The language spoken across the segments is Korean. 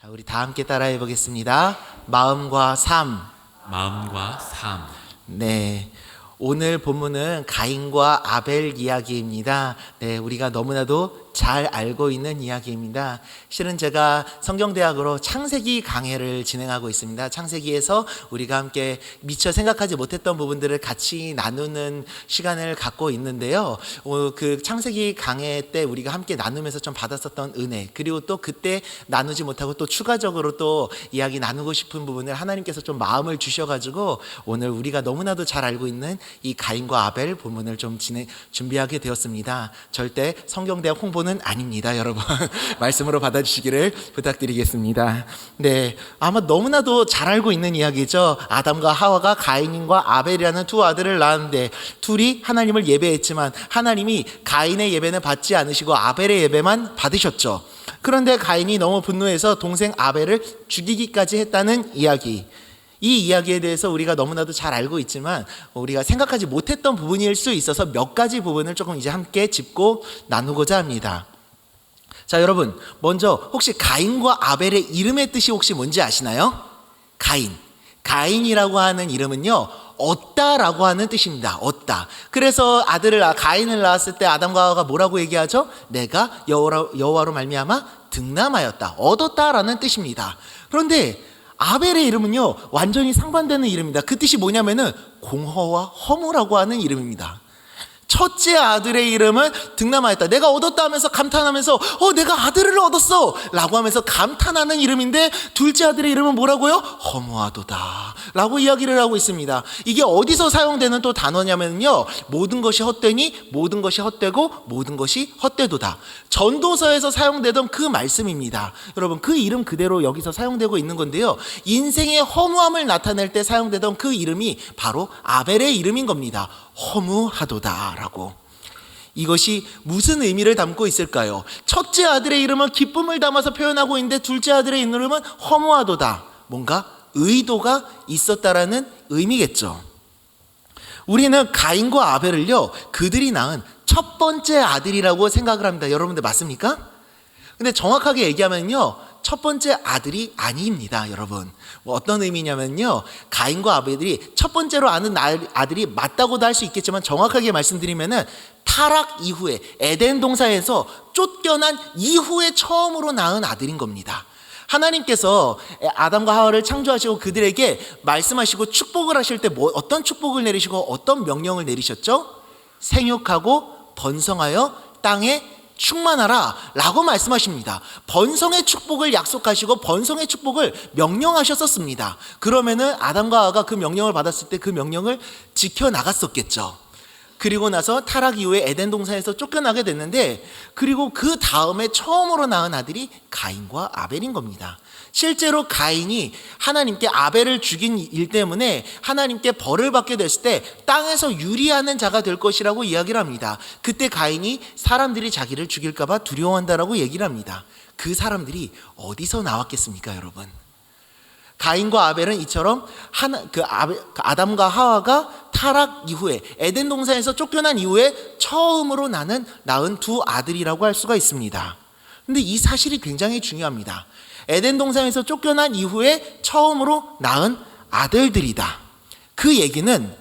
자, 우리 다 함께 따라해 보겠습니다. 마음과 삶. 마음과 삶. 네. 오늘 본문은 가인과 아벨 이야기입니다. 네, 우리가 너무나도 잘 알고 있는 이야기입니다. 실은 제가 성경대학으로 창세기 강해를 진행하고 있습니다. 창세기에서 우리가 함께 미처 생각하지 못했던 부분들을 같이 나누는 시간을 갖고 있는데요. 그 창세기 강해 때 우리가 함께 나누면서 좀 받았었던 은혜, 그리고 또 그때 나누지 못하고 또 추가적으로 또 이야기 나누고 싶은 부분을 하나님께서 좀 마음을 주셔가지고 오늘 우리가 너무나도 잘 알고 있는 이 가인과 아벨 본문을 좀 준비하게 되었습니다. 절대 성경대학 홍보는 아닙니다, 여러분. 말씀으로 받아주시기를 부탁드리겠습니다. 네, 아마 너무나도 잘 알고 있는 이야기죠. 아담과 하와가 가인과 아벨이라는 두 아들을 낳았는데 둘이 하나님을 예배했지만 하나님이 가인의 예배는 받지 않으시고 아벨의 예배만 받으셨죠. 그런데 가인이 너무 분노해서 동생 아벨을 죽이기까지 했다는 이야기. 이 이야기에 대해서 우리가 너무나도 잘 알고 있지만 우리가 생각하지 못했던 부분일 수 있어서 몇 가지 부분을 조금 이제 함께 짚고 나누고자 합니다. 자, 여러분, 먼저 혹시 가인과 아벨의 이름의 뜻이 혹시 뭔지 아시나요? 가인이라고 하는 이름은요, 얻다라고 하는 뜻입니다. 얻다. 그래서 가인을 낳았을 때 아담과 하와가 뭐라고 얘기하죠? 내가 여호와로 말미암아 득남하였다, 얻었다라는 뜻입니다. 그런데 아벨의 이름은요, 완전히 상반되는 이름입니다. 그 뜻이 뭐냐면은 공허와 허무라고 하는 이름입니다. 첫째 아들의 이름은 득남하였다, 내가 얻었다 하면서 감탄하면서 내가 아들을 얻었어 라고 하면서 감탄하는 이름인데, 둘째 아들의 이름은 뭐라고요? 허무하도다 라고 이야기를 하고 있습니다. 이게 어디서 사용되는 또 단어냐면요, 모든 것이 헛되니 모든 것이 헛되고 모든 것이 헛되도다, 전도서에서 사용되던 그 말씀입니다. 여러분, 그 이름 그대로 여기서 사용되고 있는 건데요, 인생의 허무함을 나타낼 때 사용되던 그 이름이 바로 아벨의 이름인 겁니다. 허무하도다라고. 이것이 무슨 의미를 담고 있을까요? 첫째 아들의 이름은 기쁨을 담아서 표현하고 있는데 둘째 아들의 이름은 허무하도다, 뭔가 의도가 있었다라는 의미겠죠. 우리는 가인과 아벨을요, 그들이 낳은 첫 번째 아들이라고 생각을 합니다. 여러분들 맞습니까? 근데 정확하게 얘기하면요, 첫 번째 아들이 아닙니다, 여러분. 어떤 의미냐면요, 가인과 아벨이 첫 번째로 아는 아들이 맞다고도 할 수 있겠지만, 정확하게 말씀드리면은 타락 이후에 에덴 동산에서 쫓겨난 이후에 처음으로 낳은 아들인 겁니다. 하나님께서 아담과 하와를 창조하시고 그들에게 말씀하시고 축복을 하실 때 어떤 축복을 내리시고 어떤 명령을 내리셨죠? 생육하고 번성하여 땅에 충만하라 라고 말씀하십니다. 번성의 축복을 약속하시고 번성의 축복을 명령하셨었습니다. 그러면은 아담과 하와가 그 명령을 받았을 때 그 명령을 지켜나갔었겠죠. 그리고 나서 타락 이후에 에덴 동산에서 쫓겨나게 됐는데, 그리고 그 다음에 처음으로 낳은 아들이 가인과 아벨인 겁니다. 실제로 가인이 하나님께 아벨을 죽인 일 때문에 하나님께 벌을 받게 됐을 때 땅에서 유리하는 자가 될 것이라고 이야기를 합니다. 그때 가인이 사람들이 자기를 죽일까 봐 두려워한다라고 얘기를 합니다. 그 사람들이 어디서 나왔겠습니까, 여러분? 가인과 아벨은 이처럼 아담과 하와가 타락 이후에 에덴 동산에서 쫓겨난 이후에 처음으로 낳은 두 아들이라고 할 수가 있습니다. 근데 이 사실이 굉장히 중요합니다. 에덴 동산에서 쫓겨난 이후에 처음으로 낳은 아들들이다. 그 얘기는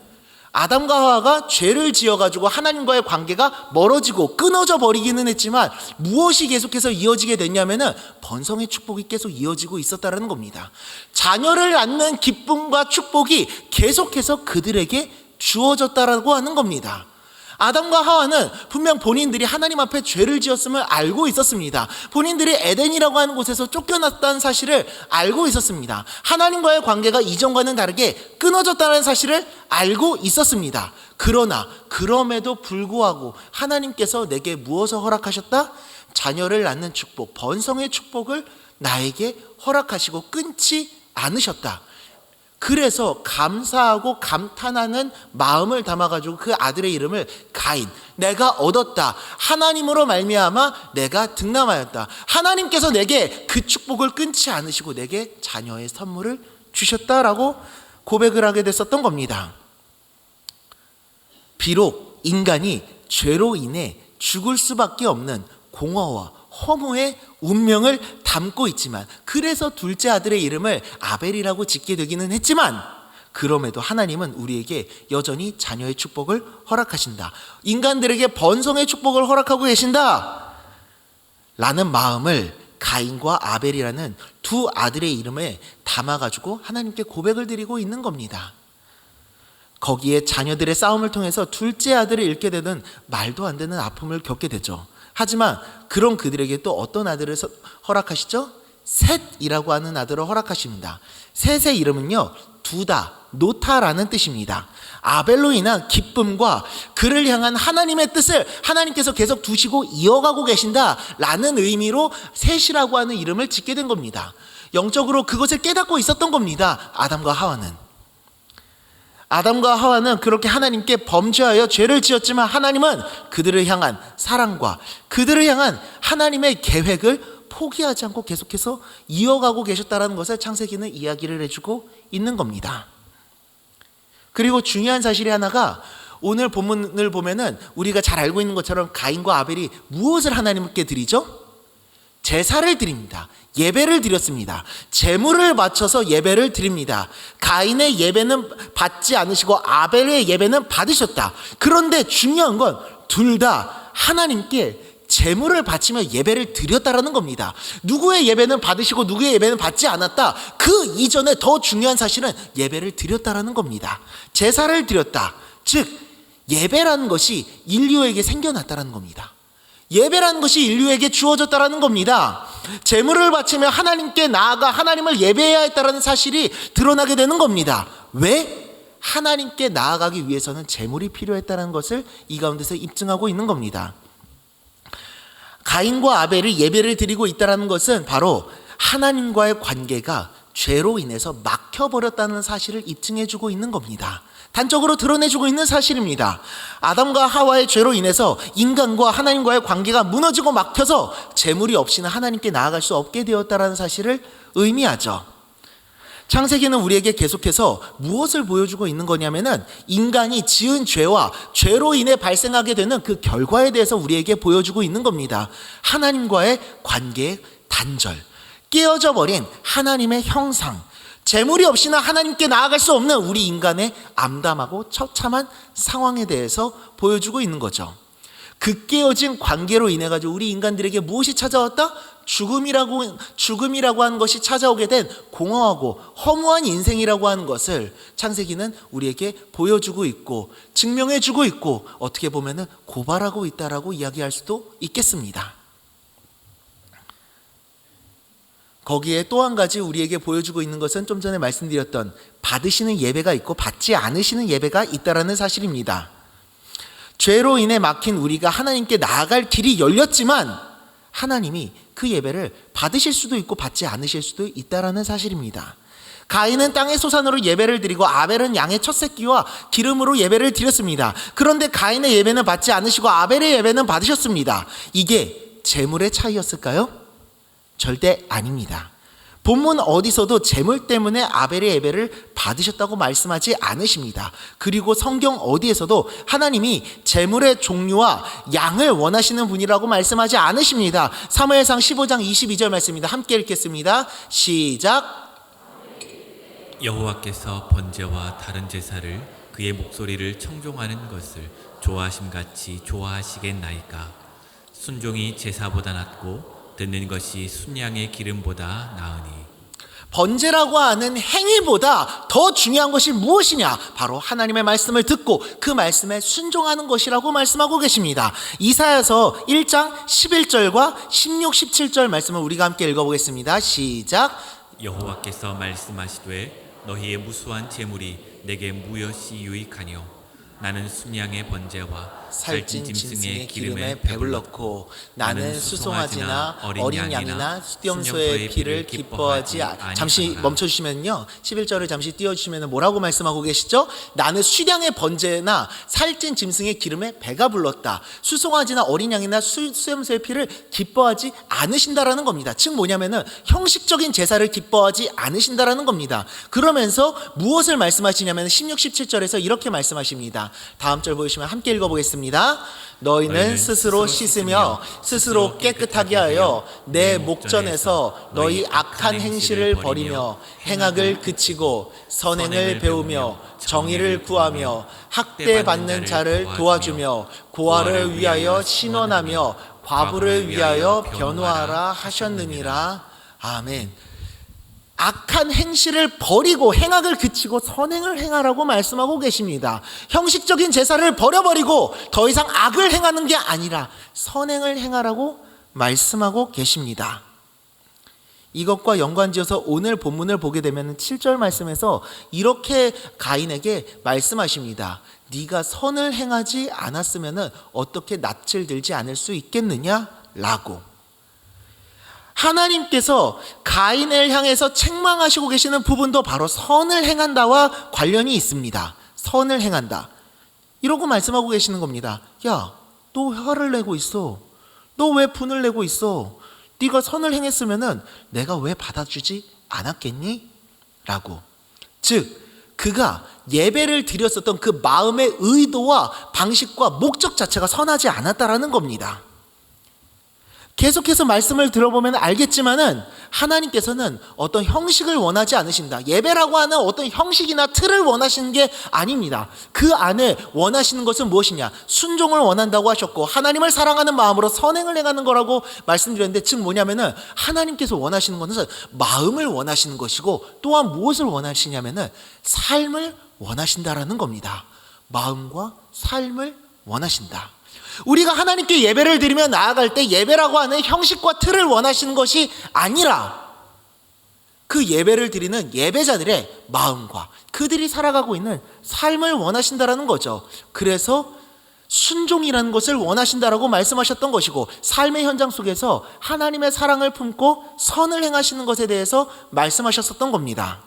아담과 하와가 죄를 지어가지고 하나님과의 관계가 멀어지고 끊어져 버리기는 했지만 무엇이 계속해서 이어지게 됐냐면은 번성의 축복이 계속 이어지고 있었다는 겁니다. 자녀를 낳는 기쁨과 축복이 계속해서 그들에게 주어졌다라고 하는 겁니다. 아담과 하와는 분명 본인들이 하나님 앞에 죄를 지었음을 알고 있었습니다. 본인들이 에덴이라고 하는 곳에서 쫓겨났다는 사실을 알고 있었습니다. 하나님과의 관계가 이전과는 다르게 끊어졌다는 사실을 알고 있었습니다. 그럼에도 불구하고 하나님께서 내게 무엇을 허락하셨다? 자녀를 낳는 축복, 번성의 축복을 나에게 허락하시고 끊지 않으셨다. 그래서 감사하고 감탄하는 마음을 담아가지고 그 아들의 이름을 가인, 내가 얻었다, 하나님으로 말미암아 내가 득남하였다, 하나님께서 내게 그 축복을 끊지 않으시고 내게 자녀의 선물을 주셨다라고 고백을 하게 됐었던 겁니다. 비록 인간이 죄로 인해 죽을 수밖에 없는 공허와 허무의 운명을 담고 있지만, 그래서 둘째 아들의 이름을 아벨이라고 짓게 되기는 했지만, 그럼에도 하나님은 우리에게 여전히 자녀의 축복을 허락하신다, 인간들에게 번성의 축복을 허락하고 계신다 라는 마음을 가인과 아벨이라는 두 아들의 이름에 담아가지고 하나님께 고백을 드리고 있는 겁니다. 거기에 자녀들의 싸움을 통해서 둘째 아들을 잃게 되는 말도 안 되는 아픔을 겪게 되죠. 하지만 그런 그들에게 또 어떤 아들을 허락하시죠? 셋이라고 하는 아들을 허락하십니다. 셋의 이름은요, 두다, 노타라는 뜻입니다. 아벨로 인한 기쁨과 그를 향한 하나님의 뜻을 하나님께서 계속 두시고 이어가고 계신다라는 의미로 셋이라고 하는 이름을 짓게 된 겁니다. 영적으로 그것을 깨닫고 있었던 겁니다. 아담과 하와는 그렇게 하나님께 범죄하여 죄를 지었지만, 하나님은 그들을 향한 사랑과 그들을 향한 하나님의 계획을 포기하지 않고 계속해서 이어가고 계셨다는 것을 창세기는 이야기를 해주고 있는 겁니다. 그리고 중요한 사실이 하나가, 오늘 본문을 보면은 우리가 잘 알고 있는 것처럼 가인과 아벨이 무엇을 하나님께 드리죠? 제사를 드립니다. 예배를 드렸습니다. 제물을 바쳐서 예배를 드립니다. 가인의 예배는 받지 않으시고 아벨의 예배는 받으셨다. 그런데 중요한 건 둘 다 하나님께 제물을 바치며 예배를 드렸다라는 겁니다. 누구의 예배는 받으시고 누구의 예배는 받지 않았다, 그 이전에 더 중요한 사실은 예배를 드렸다라는 겁니다. 제사를 드렸다, 즉 예배라는 것이 인류에게 생겨났다라는 겁니다. 예배라는 것이 인류에게 주어졌다라는 겁니다. 제물을 바치며 하나님께 나아가 하나님을 예배해야 했다라는 사실이 드러나게 되는 겁니다. 왜? 하나님께 나아가기 위해서는 제물이 필요했다는 것을 이 가운데서 입증하고 있는 겁니다. 가인과 아벨이 예배를 드리고 있다는 것은 바로 하나님과의 관계가 죄로 인해서 막혀버렸다는 사실을 입증해주고 있는 겁니다. 단적으로 드러내주고 있는 사실입니다. 아담과 하와의 죄로 인해서 인간과 하나님과의 관계가 무너지고 막혀서 제물이 없이는 하나님께 나아갈 수 없게 되었다는 사실을 의미하죠. 창세기는 우리에게 계속해서 무엇을 보여주고 있는 거냐면은, 인간이 지은 죄와 죄로 인해 발생하게 되는 그 결과에 대해서 우리에게 보여주고 있는 겁니다. 하나님과의 관계의 단절, 깨어져 버린 하나님의 형상, 제물이 없이는 하나님께 나아갈 수 없는 우리 인간의 암담하고 처참한 상황에 대해서 보여주고 있는 거죠. 그 깨어진 관계로 인해 가지고 우리 인간들에게 무엇이 찾아왔다? 죽음이라고 하는 것이 찾아오게 된 공허하고 허무한 인생이라고 하는 것을 창세기는 우리에게 보여주고 있고 증명해주고 있고, 어떻게 보면은 고발하고 있다라고 이야기할 수도 있겠습니다. 거기에 또 한 가지 우리에게 보여주고 있는 것은 좀 전에 말씀드렸던 받으시는 예배가 있고 받지 않으시는 예배가 있다라는 사실입니다. 죄로 인해 막힌 우리가 하나님께 나아갈 길이 열렸지만, 하나님이 그 예배를 받으실 수도 있고 받지 않으실 수도 있다라는 사실입니다. 가인은 땅의 소산으로 예배를 드리고 아벨은 양의 첫 새끼와 기름으로 예배를 드렸습니다. 그런데 가인의 예배는 받지 않으시고 아벨의 예배는 받으셨습니다. 이게 제물의 차이였을까요? 절대 아닙니다. 본문 어디서도 제물 때문에 아벨의 예배를 받으셨다고 말씀하지 않으십니다. 그리고 성경 어디에서도 하나님이 제물의 종류와 양을 원하시는 분이라고 말씀하지 않으십니다. 사무엘상 15장 22절 말씀입니다. 함께 읽겠습니다. 시작. 여호와께서 번제와 다른 제사를 그의 목소리를 청종하는 것을 좋아하심같이 좋아하시겠나이까. 순종이 제사보다 낫고 듣는 것이 순양의 기름보다 나으니. 번제라고 하는 행위보다 더 중요한 것이 무엇이냐? 바로 하나님의 말씀을 듣고 그 말씀에 순종하는 것이라고 말씀하고 계십니다. 이사야서 1장 11절과 16, 17절 말씀을 우리가 함께 읽어보겠습니다. 시작. 여호와께서 말씀하시되 너희의 무수한 재물이 내게 무엇이 유익하뇨. 나는 순양의 번제와 살찐 짐승의 기름에 배불렀고 나는 수송아지나 어린 양이나 수염소의 피를 기뻐하지 잠시 멈춰주시면요, 11절을 잠시 띄워주시면 뭐라고 말씀하고 계시죠? 나는 수량의 번제나 살찐 짐승의 기름에 배가 불렀다. 수송아지나 어린 양이나 수염소의 피를 기뻐하지 않으신다라는 겁니다. 즉 뭐냐면은 형식적인 제사를 기뻐하지 않으신다라는 겁니다. 그러면서 무엇을 말씀하시냐면 16, 17절에서 이렇게 말씀하십니다. 다음 절 보시면 함께 읽어보겠습니다. 읽겠습니다. 너희는 스스로 씻으며 스스로 깨끗하게 하여 내 목전에서 너희 악한 행실을 버리며 행악을 그치고 선행을 배우며 정의를 구하며 학대받는 자를 도와주며 고아를 위하여 신원하며 과부를 위하여 변호하라 하셨느니라. 아멘. 악한 행실을 버리고 행악을 그치고 선행을 행하라고 말씀하고 계십니다. 형식적인 제사를 버려버리고 더 이상 악을 행하는 게 아니라 선행을 행하라고 말씀하고 계십니다. 이것과 연관지어서 오늘 본문을 보게 되면 7절 말씀에서 이렇게 가인에게 말씀하십니다. 네가 선을 행하지 않았으면 어떻게 낯을 들지 않을 수 있겠느냐? 라고. 하나님께서 가인을 향해서 책망하시고 계시는 부분도 바로 선을 행한다와 관련이 있습니다. 선을 행한다. 이러고 말씀하고 계시는 겁니다. 야, 너 화를 내고 있어. 너 왜 분을 내고 있어? 네가 선을 행했으면 내가 왜 받아주지 않았겠니? 라고. 즉 그가 예배를 드렸었던 그 마음의 의도와 방식과 목적 자체가 선하지 않았다라는 겁니다. 계속해서 말씀을 들어보면 알겠지만은 하나님께서는 어떤 형식을 원하지 않으십니다. 예배라고 하는 어떤 형식이나 틀을 원하시는 게 아닙니다. 그 안에 원하시는 것은 무엇이냐? 순종을 원한다고 하셨고 하나님을 사랑하는 마음으로 선행을 행하는 거라고 말씀드렸는데, 즉 뭐냐면은 하나님께서 원하시는 것은 마음을 원하시는 것이고 또한 무엇을 원하시냐면은 삶을 원하신다라는 겁니다. 마음과 삶을 원하신다. 우리가 하나님께 예배를 드리며 나아갈 때 예배라고 하는 형식과 틀을 원하시는 것이 아니라 그 예배를 드리는 예배자들의 마음과 그들이 살아가고 있는 삶을 원하신다라는 거죠. 그래서 순종이라는 것을 원하신다라고 말씀하셨던 것이고, 삶의 현장 속에서 하나님의 사랑을 품고 선을 행하시는 것에 대해서 말씀하셨었던 겁니다.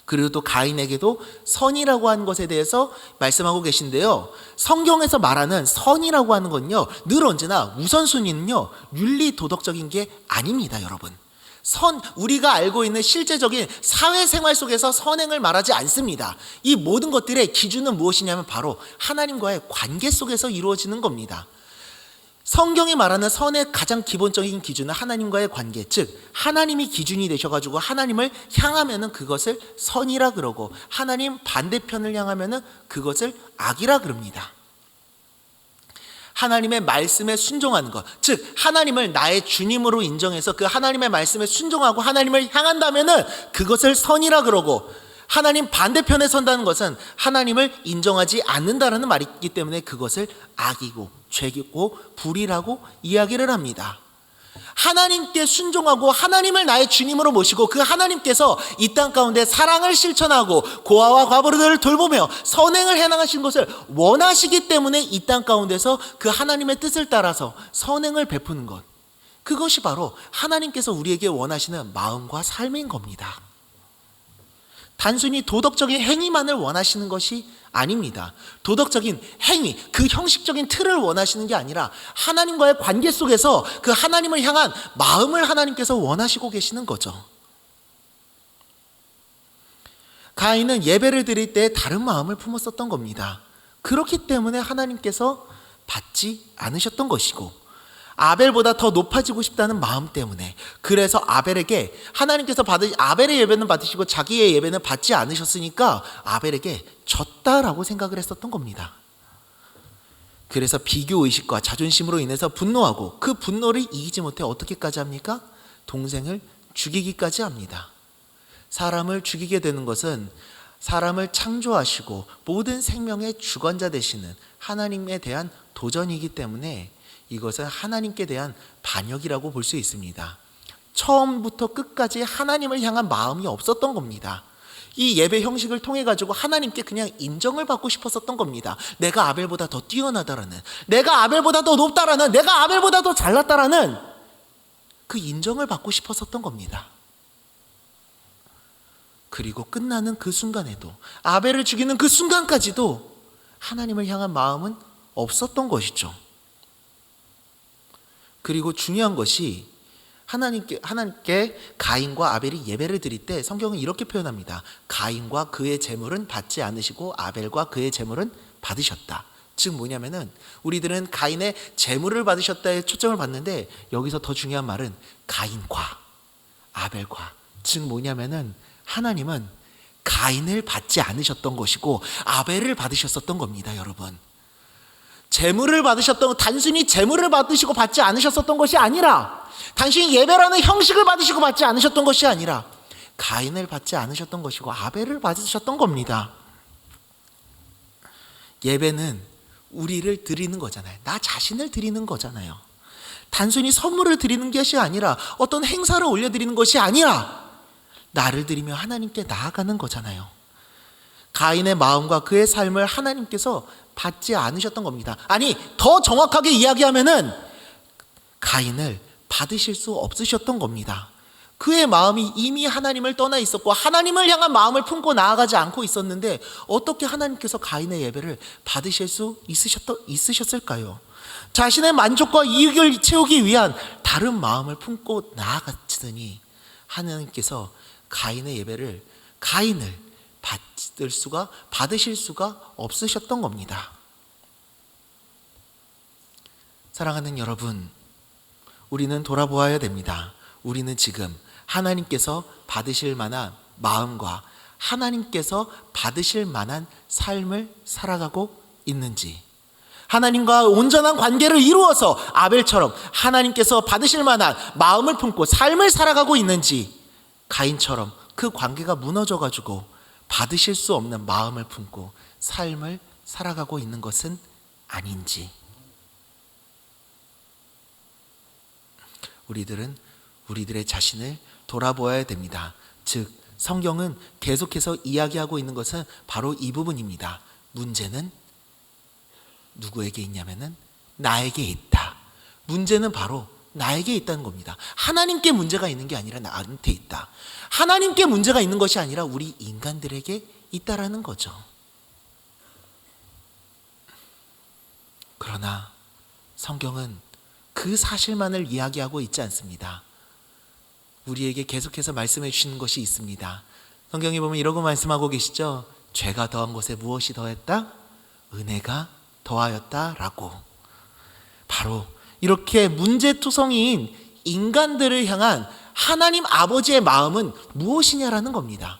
그리고 또 가인에게도 선이라고 하는 것에 대해서 말씀하고 계신데요, 성경에서 말하는 선이라고 하는 건요 늘 언제나 우선순위는요 윤리 도덕적인 게 아닙니다. 여러분, 우리가 알고 있는 실제적인 사회생활 속에서 선행을 말하지 않습니다. 이 모든 것들의 기준은 무엇이냐면 바로 하나님과의 관계 속에서 이루어지는 겁니다. 성경이 말하는 선의 가장 기본적인 기준은 하나님과의 관계, 즉 하나님이 기준이 되셔가지고 하나님을 향하면은 그것을 선이라 그러고 하나님 반대편을 향하면은 그것을 악이라 그럽니다. 하나님의 말씀에 순종하는 것, 즉 하나님을 나의 주님으로 인정해서 그 하나님의 말씀에 순종하고 하나님을 향한다면은 그것을 선이라 그러고, 하나님 반대편에 선다는 것은 하나님을 인정하지 않는다라는 말이 있기 때문에 그것을 악이고 죄이고 불이라고 이야기를 합니다. 하나님께 순종하고 하나님을 나의 주님으로 모시고 그 하나님께서 이 땅 가운데 사랑을 실천하고 고아와 과부를 돌보며 선행을 해나가신 것을 원하시기 때문에 이 땅 가운데서 그 하나님의 뜻을 따라서 선행을 베푸는 것, 그것이 바로 하나님께서 우리에게 원하시는 마음과 삶인 겁니다. 단순히 도덕적인 행위만을 원하시는 것이 아닙니다. 도덕적인 행위, 그 형식적인 틀을 원하시는 게 아니라 하나님과의 관계 속에서 그 하나님을 향한 마음을 하나님께서 원하시고 계시는 거죠. 가인은 예배를 드릴 때 다른 마음을 품었었던 겁니다. 그렇기 때문에 하나님께서 받지 않으셨던 것이고, 아벨보다 더 높아지고 싶다는 마음 때문에, 그래서 아벨에게 하나님께서 아벨의 예배는 받으시고 자기의 예배는 받지 않으셨으니까 아벨에게 졌다라고 생각을 했었던 겁니다. 그래서 비교의식과 자존심으로 인해서 분노하고 그 분노를 이기지 못해 어떻게까지 합니까? 동생을 죽이기까지 합니다. 사람을 죽이게 되는 것은 사람을 창조하시고 모든 생명의 주관자 되시는 하나님에 대한 도전이기 때문에 이것은 하나님께 대한 반역이라고 볼 수 있습니다. 처음부터 끝까지 하나님을 향한 마음이 없었던 겁니다. 이 예배 형식을 통해 가지고 하나님께 그냥 인정을 받고 싶었었던 겁니다. 내가 아벨보다 더 뛰어나다라는, 내가 아벨보다 더 높다라는, 내가 아벨보다 더 잘났다라는 그 인정을 받고 싶었었던 겁니다. 그리고 끝나는 그 순간에도, 아벨을 죽이는 그 순간까지도 하나님을 향한 마음은 없었던 것이죠. 그리고 중요한 것이 하나님께 가인과 아벨이 예배를 드릴 때 성경은 이렇게 표현합니다. 가인과 그의 제물은 받지 않으시고 아벨과 그의 제물은 받으셨다. 즉 뭐냐면은 우리들은 가인의 재물을 받으셨다에 초점을 봤는데 여기서 더 중요한 말은 가인과 아벨과, 즉 뭐냐면은 하나님은 가인을 받지 않으셨던 것이고 아벨을 받으셨었던 겁니다. 여러분, 재물을 받으셨던, 단순히 재물을 받으시고 받지 않으셨었던 것이 아니라, 당신이 예배라는 형식을 받으시고 받지 않으셨던 것이 아니라 가인을 받지 않으셨던 것이고 아벨을 받으셨던 겁니다. 예배는 우리를 드리는 거잖아요. 나 자신을 드리는 거잖아요. 단순히 선물을 드리는 것이 아니라, 어떤 행사를 올려드리는 것이 아니라 나를 드리며 하나님께 나아가는 거잖아요. 가인의 마음과 그의 삶을 하나님께서 받지 않으셨던 겁니다. 아니, 더 정확하게 이야기하면은 가인을 받으실 수 없으셨던 겁니다. 그의 마음이 이미 하나님을 떠나 있었고 하나님을 향한 마음을 품고 나아가지 않고 있었는데 어떻게 하나님께서 가인의 예배를 받으실 수 있으셨을까요? 자신의 만족과 이익을 채우기 위한 다른 마음을 품고 나아갔으니 하나님께서 가인의 예배를, 가인을 받으실 수가 없으셨던 겁니다. 사랑하는 여러분, 우리는 돌아보아야 됩니다. 우리는 지금 하나님께서 받으실 만한 마음과 하나님께서 받으실 만한 삶을 살아가고 있는지, 하나님과 온전한 관계를 이루어서 아벨처럼 하나님께서 받으실 만한 마음을 품고 삶을 살아가고 있는지, 가인처럼 그 관계가 무너져가지고 받으실 수 없는 마음을 품고 삶을 살아가고 있는 것은 아닌지, 우리들은 우리들의 자신을 돌아보아야 됩니다. 즉 성경은 계속해서 이야기하고 있는 것은 바로 이 부분입니다. 문제는 누구에게 있냐면은 나에게 있다. 문제는 바로 나에게 있다는 겁니다. 하나님께 문제가 있는 게 아니라 나한테 있다. 하나님께 문제가 있는 것이 아니라 우리 인간들에게 있다라는 거죠. 그러나 성경은 그 사실만을 이야기하고 있지 않습니다. 우리에게 계속해서 말씀해 주시는 것이 있습니다. 성경에 보면 이러고 말씀하고 계시죠. 죄가 더한 것에 무엇이 더했다? 은혜가 더하였다라고. 바로 이렇게 문제투성이인 인간들을 향한 하나님 아버지의 마음은 무엇이냐라는 겁니다.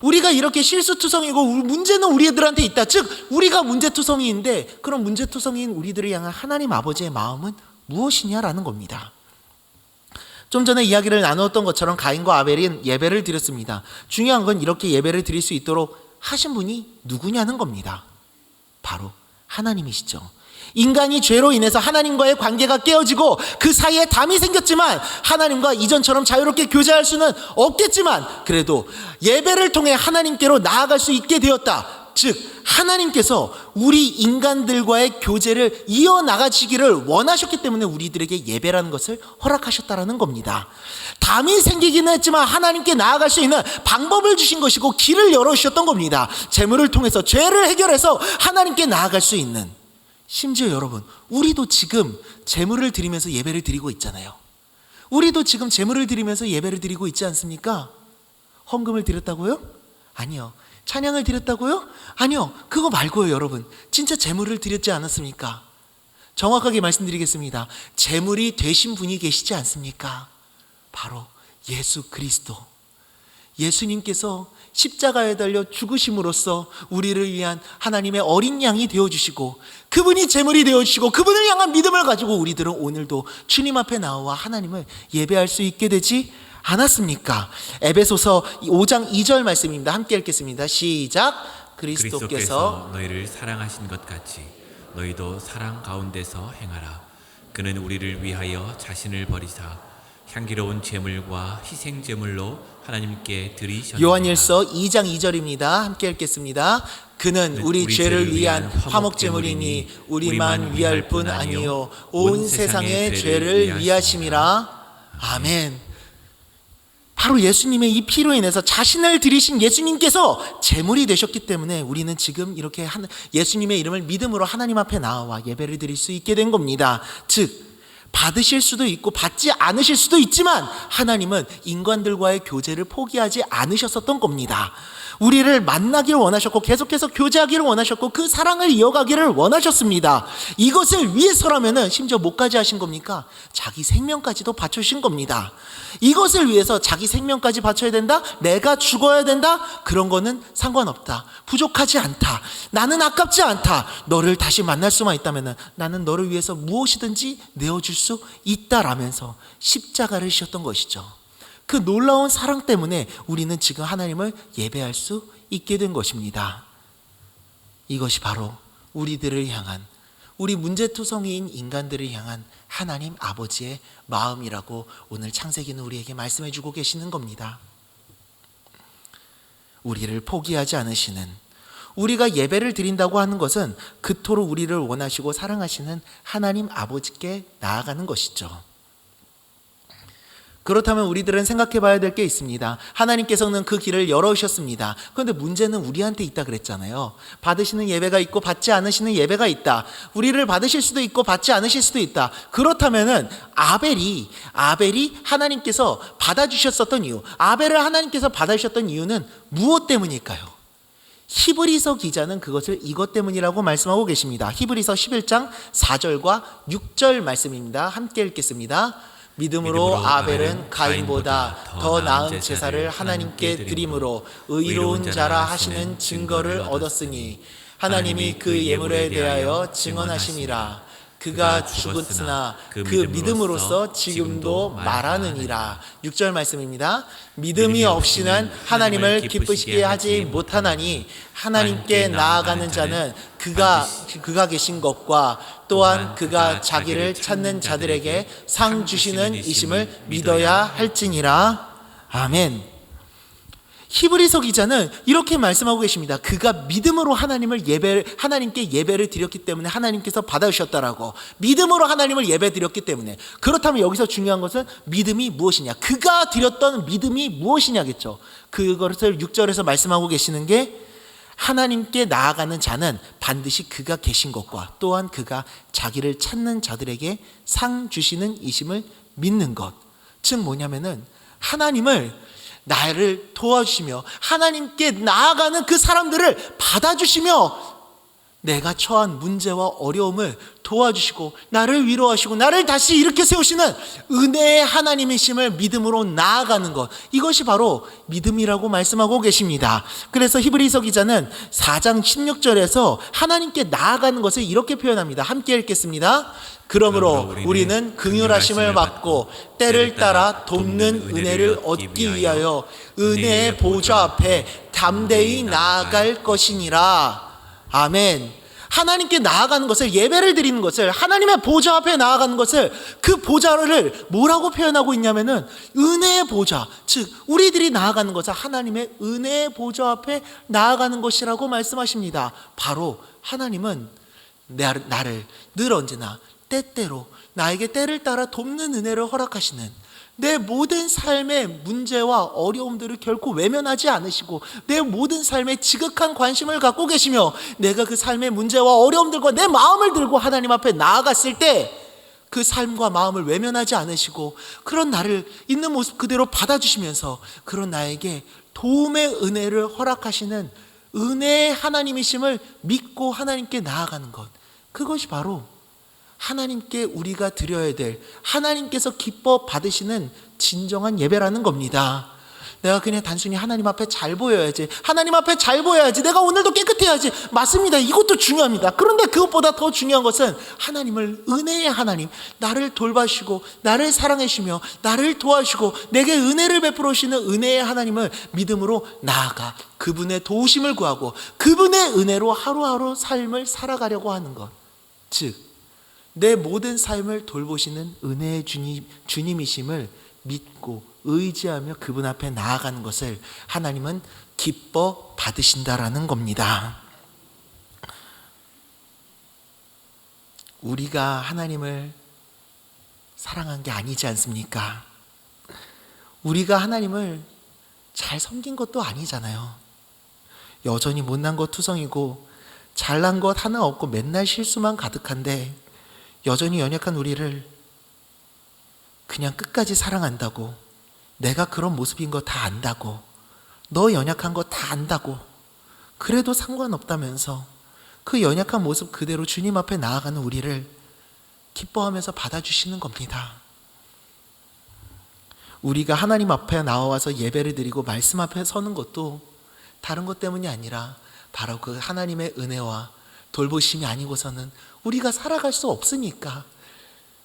우리가 이렇게 실수투성이고 문제는 우리들한테 있다. 즉 우리가 문제투성이인데 그런 문제투성이인 우리들을 향한 하나님 아버지의 마음은 무엇이냐라는 겁니다. 좀 전에 이야기를 나누었던 것처럼 가인과 아벨이 예배를 드렸습니다. 중요한 건 이렇게 예배를 드릴 수 있도록 하신 분이 누구냐는 겁니다. 바로 하나님이시죠. 인간이 죄로 인해서 하나님과의 관계가 깨어지고 그 사이에 담이 생겼지만 하나님과 이전처럼 자유롭게 교제할 수는 없겠지만 그래도 예배를 통해 하나님께로 나아갈 수 있게 되었다. 즉 하나님께서 우리 인간들과의 교제를 이어나가시기를 원하셨기 때문에 우리들에게 예배라는 것을 허락하셨다라는 겁니다. 담이 생기기는 했지만 하나님께 나아갈 수 있는 방법을 주신 것이고 길을 열어주셨던 겁니다. 재물을 통해서 죄를 해결해서 하나님께 나아갈 수 있는, 심지어 여러분 우리도 지금 재물을 드리면서 예배를 드리고 있잖아요. 우리도 지금 재물을 드리면서 예배를 드리고 있지 않습니까? 헌금을 드렸다고요? 아니요. 찬양을 드렸다고요? 아니요. 그거 말고요. 여러분 진짜 재물을 드렸지 않았습니까? 정확하게 말씀드리겠습니다. 재물이 되신 분이 계시지 않습니까? 바로 예수 그리스도. 예수님께서 십자가에 달려 죽으심으로써 우리를 위한 하나님의 어린 양이 되어주시고 그분이 제물이 되어주시고 그분을 향한 믿음을 가지고 우리들은 오늘도 주님 앞에 나와 하나님을 예배할 수 있게 되지 않았습니까? 에베소서 5장 2절 말씀입니다. 함께 읽겠습니다. 시작. 그리스도께서 너희를 사랑하신 것 같이 너희도 사랑 가운데서 행하라. 그는 우리를 위하여 자신을 버리사 향기로운 제물과 희생 제물로 하나님께 드리셨느니라. 요한일서 2장 2절입니다. 함께 읽겠습니다. 그는 우리 죄를 위한 화목 제물이니 우리만 위할 뿐 아니요 온 세상의 죄를 위하심이라. 아멘. 바로 예수님의 이 피로 인해서 자신을 드리신 예수님께서 제물이 되셨기 때문에 우리는 지금 이렇게 예수님의 이름을 믿음으로 하나님 앞에 나와 예배를 드릴 수 있게 된 겁니다. 즉 받으실 수도 있고 받지 않으실 수도 있지만 하나님은 인간들과의 교제를 포기하지 않으셨었던 겁니다. 우리를 만나기를 원하셨고 계속해서 교제하기를 원하셨고 그 사랑을 이어가기를 원하셨습니다. 이것을 위해서라면은 심지어 뭐까지 하신 겁니까? 자기 생명까지도 바쳐주신 겁니다. 이것을 위해서 자기 생명까지 바쳐야 된다? 내가 죽어야 된다? 그런 거는 상관없다. 부족하지 않다. 나는 아깝지 않다. 너를 다시 만날 수만 있다면은 나는 너를 위해서 무엇이든지 내어줄 수 있다라면서 십자가를 지셨던 것이죠. 그 놀라운 사랑 때문에 우리는 지금 하나님을 예배할 수 있게 된 것입니다. 이것이 바로 우리들을 향한, 우리 문제투성이인 인간들을 향한 하나님 아버지의 마음이라고 오늘 창세기는 우리에게 말씀해 주고 계시는 겁니다. 우리를 포기하지 않으시는, 우리가 예배를 드린다고 하는 것은 그토록 우리를 원하시고 사랑하시는 하나님 아버지께 나아가는 것이죠. 그렇다면 우리들은 생각해 봐야 될 게 있습니다. 하나님께서는 그 길을 열어주셨습니다. 그런데 문제는 우리한테 있다 그랬잖아요. 받으시는 예배가 있고 받지 않으시는 예배가 있다. 우리를 받으실 수도 있고 받지 않으실 수도 있다. 그렇다면은 아벨이 하나님께서 받아주셨었던 이유, 아벨을 하나님께서 받아주셨던 이유는 무엇 때문일까요? 히브리서 기자는 그것을 이것 때문이라고 말씀하고 계십니다. 히브리서 11장 4절과 6절 말씀입니다. 함께 읽겠습니다. 믿음으로 아벨은 가인보다 더 나은 제사를 하나님께 드림으로 의로운 자라 하시는 증거를 얻었으니 하나님이 그 예물에 대하여 증언하심이라. 그가 죽었으나 그 믿음으로써 지금도 말하느니라. 6절 말씀입니다. 믿음이 없이는 하나님을 기쁘시게 하지 못하나니 하나님께 나아가는 자는 그가 계신 것과 또한 그가 자기를 찾는 자들에게 상 주시는 이심을 믿어야 할지니라. 아멘. 히브리서 기자는 이렇게 말씀하고 계십니다. 그가 믿음으로 하나님께 예배를 드렸기 때문에 하나님께서 받아주셨다라고. 믿음으로 하나님을 예배 드렸기 때문에. 그렇다면 여기서 중요한 것은 믿음이 무엇이냐, 그가 드렸던 믿음이 무엇이냐겠죠. 그것을 6절에서 말씀하고 계시는 게 하나님께 나아가는 자는 반드시 그가 계신 것과 또한 그가 자기를 찾는 자들에게 상 주시는 이심을 믿는 것. 즉 뭐냐면은 하나님을 나를 도와주시며 하나님께 나아가는 그 사람들을 받아주시며 내가 처한 문제와 어려움을 도와주시고 나를 위로하시고 나를 다시 일으켜 세우시는 은혜의 하나님이심을 믿음으로 나아가는 것, 이것이 바로 믿음이라고 말씀하고 계십니다. 그래서 히브리서 기자는 4장 16절에서 하나님께 나아가는 것을 이렇게 표현합니다. 함께 읽겠습니다. 그러므로 우리는 긍휼하심을 받고 때를 따라 돕는 은혜를 얻기 위하여 은혜의 보좌 앞에 담대히 나아갈 것이니라. 아멘. 하나님께 나아가는 것을, 예배를 드리는 것을, 하나님의 보좌 앞에 나아가는 것을, 그 보좌를 뭐라고 표현하고 있냐면은 은혜의 보좌, 즉 우리들이 나아가는 것은 하나님의 은혜의 보좌 앞에 나아가는 것이라고 말씀하십니다. 바로 하나님은 나를 늘 언제나 때때로 나에게 때를 따라 돕는 은혜를 허락하시는, 내 모든 삶의 문제와 어려움들을 결코 외면하지 않으시고 내 모든 삶에 지극한 관심을 갖고 계시며 내가 그 삶의 문제와 어려움들과 내 마음을 들고 하나님 앞에 나아갔을 때 그 삶과 마음을 외면하지 않으시고 그런 나를 있는 모습 그대로 받아주시면서 그런 나에게 도움의 은혜를 허락하시는 은혜의 하나님이심을 믿고 하나님께 나아가는 것, 그것이 바로 하나님께 우리가 드려야 될, 하나님께서 기뻐 받으시는 진정한 예배라는 겁니다. 내가 그냥 단순히 하나님 앞에 잘 보여야지, 하나님 앞에 잘 보여야지, 내가 오늘도 깨끗해야지, 맞습니다. 이것도 중요합니다. 그런데 그것보다 더 중요한 것은 하나님을, 은혜의 하나님, 나를 돌봐주시고 나를 사랑해 주시며 나를 도와주시고 내게 은혜를 베풀어 주시는 은혜의 하나님을 믿음으로 나아가 그분의 도우심을 구하고 그분의 은혜로 하루하루 삶을 살아가려고 하는 것, 즉 내 모든 삶을 돌보시는 은혜의 주님이심을 믿고 의지하며 그분 앞에 나아가는 것을 하나님은 기뻐 받으신다라는 겁니다. 우리가 하나님을 사랑한 게 아니지 않습니까? 우리가 하나님을 잘 섬긴 것도 아니잖아요. 여전히 못난 것 투성이고 잘난 것 하나 없고 맨날 실수만 가득한데 여전히 연약한 우리를 그냥 끝까지 사랑한다고, 내가 그런 모습인 거 다 안다고, 너 연약한 거 다 안다고, 그래도 상관없다면서 그 연약한 모습 그대로 주님 앞에 나아가는 우리를 기뻐하면서 받아주시는 겁니다. 우리가 하나님 앞에 나와서 예배를 드리고 말씀 앞에 서는 것도 다른 것 때문이 아니라 바로 그 하나님의 은혜와 돌보심이 아니고서는 우리가 살아갈 수 없으니까,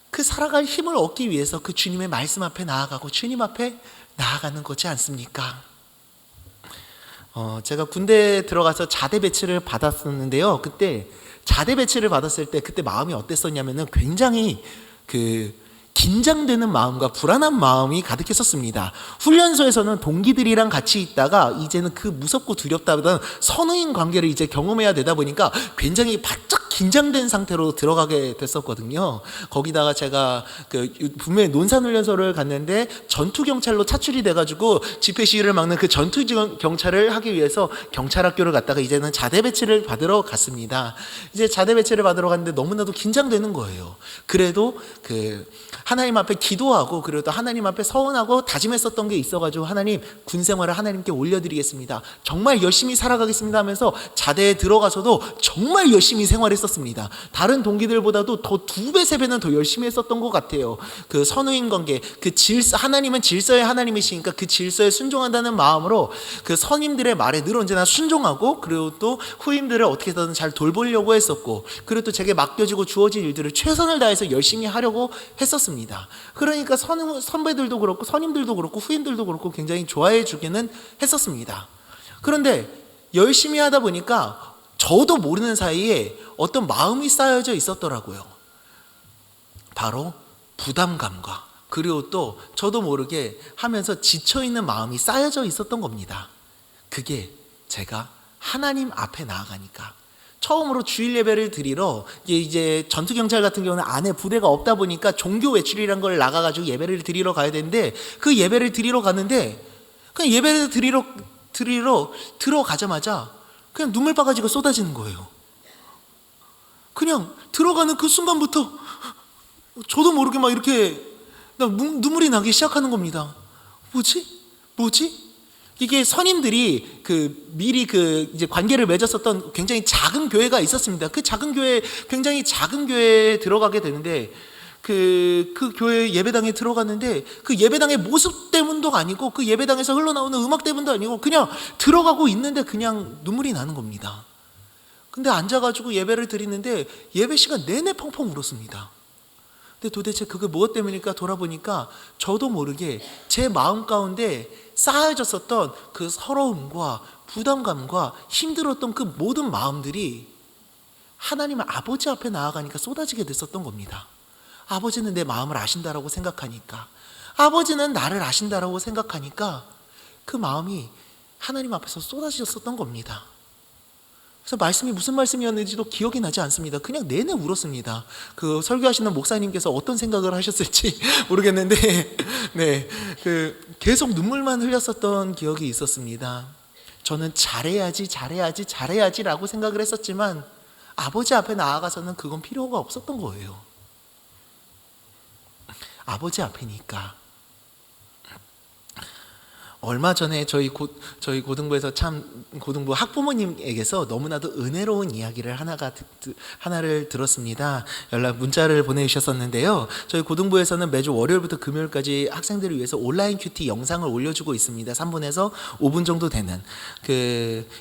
그 살아갈 힘을 얻기 위해서 그 주님의 말씀 앞에 나아가고 주님 앞에 나아가는 거지 않습니까? 제가 군대에 들어가서 자대 배치를 받았었는데요. 그때 자대 배치를 받았을 때 그때 마음이 어땠었냐면은 굉장히 긴장되는 마음과 불안한 마음이 가득했었습니다. 훈련소에서는 동기들이랑 같이 있다가 이제는 그 무섭고 두렵다보다는 선후인 관계를 이제 경험해야 되다 보니까 굉장히 바짝 긴장된 상태로 들어가게 됐었거든요. 거기다가 제가 분명히 논산훈련소를 갔는데 전투경찰로 차출이 돼가지고 집회 시위를 막는 그 전투경찰을 하기 위해서 경찰학교를 갔다가 이제는 자대 배치를 받으러 갔습니다. 이제 자대 배치를 받으러 갔는데 너무나도 긴장되는 거예요. 그래도 하나님 앞에 기도하고 그래도 하나님 앞에 서원하고 다짐했었던 게 있어가지고, 하나님, 군 생활을 하나님께 올려드리겠습니다, 정말 열심히 살아가겠습니다 하면서 자대에 들어가서도 정말 열심히 생활했었습니다. 다른 동기들보다도 더 2배, 3배는 더 열심히 했었던 것 같아요. 그 선후인 관계, 그 질서, 하나님은 질서의 하나님이시니까 그 질서에 순종한다는 마음으로 그 선임들의 말에 늘 언제나 순종하고, 그리고 또 후임들을 어떻게든 잘 돌보려고 했었고, 그리고 또 제게 맡겨지고 주어진 일들을 최선을 다해서 열심히 하려고 했었습니다. 그러니까 선배들도 그렇고 선임들도 그렇고 후임들도 그렇고 굉장히 좋아해 주기는 했었습니다. 그런데 열심히 하다 보니까 저도 모르는 사이에 어떤 마음이 쌓여져 있었더라고요. 바로 부담감과, 그리고 또 저도 모르게 하면서 지쳐있는 마음이 쌓여져 있었던 겁니다. 그게 제가 하나님 앞에 나아가니까, 처음으로 주일 예배를 드리러, 이제 전투경찰 같은 경우는 안에 부대가 없다 보니까 종교 외출이란 걸 나가가지고 예배를 드리러 가야 되는데, 그 예배를 드리러 갔는데 그냥 예배를 드리러 들어가자마자 그냥 눈물바가지가 쏟아지는 거예요. 그냥 들어가는 그 순간부터 저도 모르게 막 이렇게 눈물이 나기 시작하는 겁니다. 뭐지? 이게 선임들이 미리 이제 관계를 맺었었던 굉장히 작은 교회가 있었습니다. 그 작은 교회, 굉장히 작은 교회에 들어가게 되는데, 그 교회 예배당에 들어갔는데, 그 예배당의 모습 때문도 아니고 그 예배당에서 흘러나오는 음악 때문도 아니고 그냥 들어가고 있는데 그냥 눈물이 나는 겁니다. 근데 앉아가지고 예배를 드리는데 예배 시간 내내 펑펑 울었습니다. 근데 도대체 그게 무엇 때문일까 돌아보니까 저도 모르게 제 마음 가운데 쌓여졌었던 그 서러움과 부담감과 힘들었던 그 모든 마음들이 하나님 아버지 앞에 나아가니까 쏟아지게 됐었던 겁니다. 아버지는 내 마음을 아신다라고 생각하니까, 아버지는 나를 아신다라고 생각하니까 그 마음이 하나님 앞에서 쏟아졌었던 겁니다. 그래서 말씀이 무슨 말씀이었는지도 기억이 나지 않습니다. 그냥 내내 울었습니다. 그 설교하시는 목사님께서 어떤 생각을 하셨을지 모르겠는데, 계속 눈물만 흘렸었던 기억이 있었습니다. 저는 잘해야지라고 생각을 했었지만 아버지 앞에 나아가서는 그건 필요가 없었던 거예요. 아버지 앞이니까. 얼마 전에 저희 고등부에서 고등부 학부모님에게서 너무나도 은혜로운 이야기를 하나를 들었습니다. 문자를 보내주셨었는데요. 저희 고등부에서는 매주 월요일부터 금요일까지 학생들을 위해서 온라인 큐티 영상을 올려주고 있습니다. 3분에서 5분 정도 되는.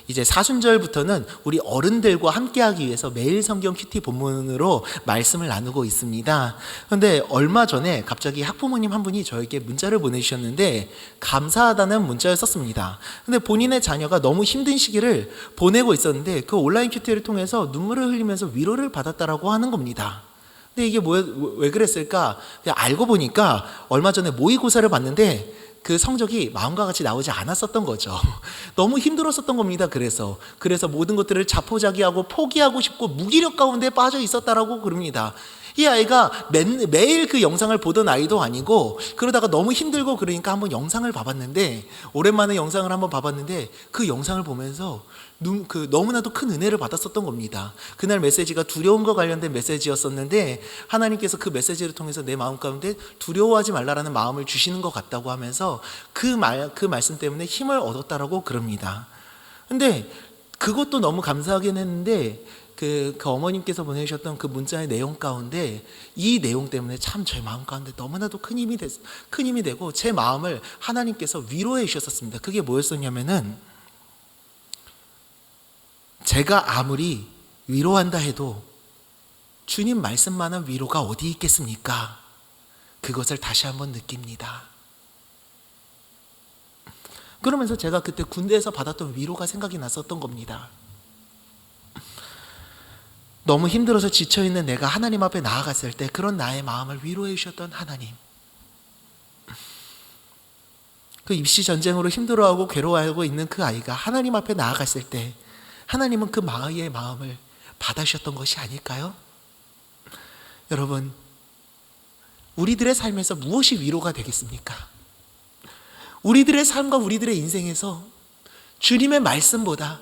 이제 사순절부터는 우리 어른들과 함께하기 위해서 매일 성경 큐티 본문으로 말씀을 나누고 있습니다. 그런데 얼마 전에 갑자기 학부모님 한 분이 저에게 문자를 보내주셨는데, 감사하다는 문자를 썼습니다. 근데 본인의 자녀가 너무 힘든 시기를 보내고 있었는데 그 온라인 큐티를 통해서 눈물을 흘리면서 위로를 받았다라고 하는 겁니다. 근데 이게 왜 그랬을까? 알고 보니까 얼마 전에 모의고사를 봤는데 그 성적이 마음과 같이 나오지 않았었던 거죠. 너무 힘들었었던 겁니다. 그래서 모든 것들을 자포자기하고 포기하고 싶고 무기력 가운데 빠져 있었다라고 그럽니다. 이 아이가 매일 그 영상을 보던 아이도 아니고, 그러다가 너무 힘들고 그러니까 한번 영상을 봐봤는데, 오랜만에 영상을 한번 봐봤는데 그 영상을 보면서 너무나도 큰 은혜를 받았었던 겁니다. 그날 메시지가 두려움과 관련된 메시지였었는데, 하나님께서 그 메시지를 통해서 내 마음 가운데 두려워하지 말라라는 마음을 주시는 것 같다고 하면서 그 말씀 때문에 힘을 얻었다라고 그럽니다. 근데 그것도 너무 감사하긴 했는데, 그 어머님께서 보내주셨던 그 문자의 내용 가운데 이 내용 때문에 참 저희 마음 가운데 너무나도 큰 힘이 되고 제 마음을 하나님께서 위로해 주셨었습니다. 그게 뭐였었냐면은, 제가 아무리 위로한다 해도 주님 말씀만한 위로가 어디 있겠습니까? 그것을 다시 한번 느낍니다. 그러면서 제가 그때 군대에서 받았던 위로가 생각이 났었던 겁니다. 너무 힘들어서 지쳐있는 내가 하나님 앞에 나아갔을 때 그런 나의 마음을 위로해 주셨던 하나님, 그 입시 전쟁으로 힘들어하고 괴로워하고 있는 그 아이가 하나님 앞에 나아갔을 때 하나님은 그 아이의 마음을 받아주셨던 것이 아닐까요? 여러분, 우리들의 삶에서 무엇이 위로가 되겠습니까? 우리들의 삶과 우리들의 인생에서 주님의 말씀보다,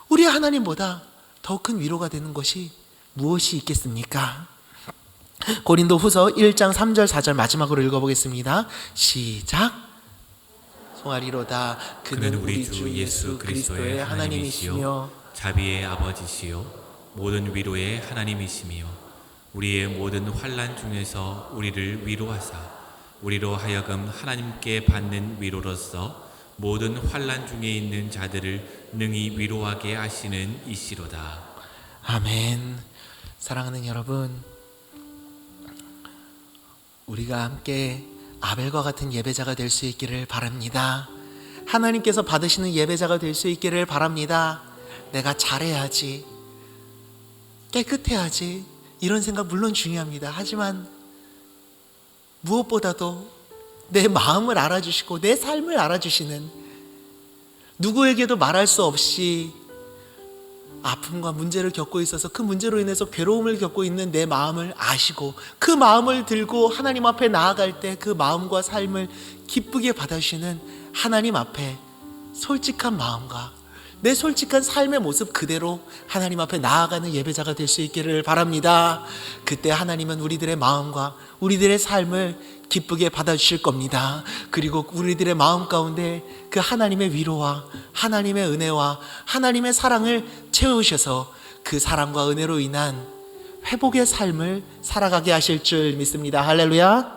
우리 하나님보다 더 큰 위로가 되는 것이 무엇이 있겠습니까? 고린도 후서 1장 3절 4절 마지막으로 읽어보겠습니다. 시작. 송아리로다. 그는 우리 주 예수 그리스도의 하나님이시요 자비의 아버지시요 모든 위로의 하나님이시며 우리의 모든 환난 중에서 우리를 위로하사 우리로 하여금 하나님께 받는 위로로서 모든 환난 중에 있는 자들을 능히 위로하게 하시는 이시로다. 아멘. 사랑하는 여러분, 우리가 함께 아벨과 같은 예배자가 될 수 있기를 바랍니다. 하나님께서 받으시는 예배자가 될 수 있기를 바랍니다. 내가 잘해야지, 깨끗해야지, 이런 생각 물론 중요합니다. 하지만 무엇보다도 내 마음을 알아주시고 내 삶을 알아주시는, 누구에게도 말할 수 없이 아픔과 문제를 겪고 있어서 그 문제로 인해서 괴로움을 겪고 있는 내 마음을 아시고 그 마음을 들고 하나님 앞에 나아갈 때 그 마음과 삶을 기쁘게 받아주시는 하나님 앞에 솔직한 마음과 내 솔직한 삶의 모습 그대로 하나님 앞에 나아가는 예배자가 될 수 있기를 바랍니다. 그때 하나님은 우리들의 마음과 우리들의 삶을 기쁘게 받아주실 겁니다. 그리고 우리들의 마음 가운데 그 하나님의 위로와 하나님의 은혜와 하나님의 사랑을 채우셔서 그 사랑과 은혜로 인한 회복의 삶을 살아가게 하실 줄 믿습니다. 할렐루야.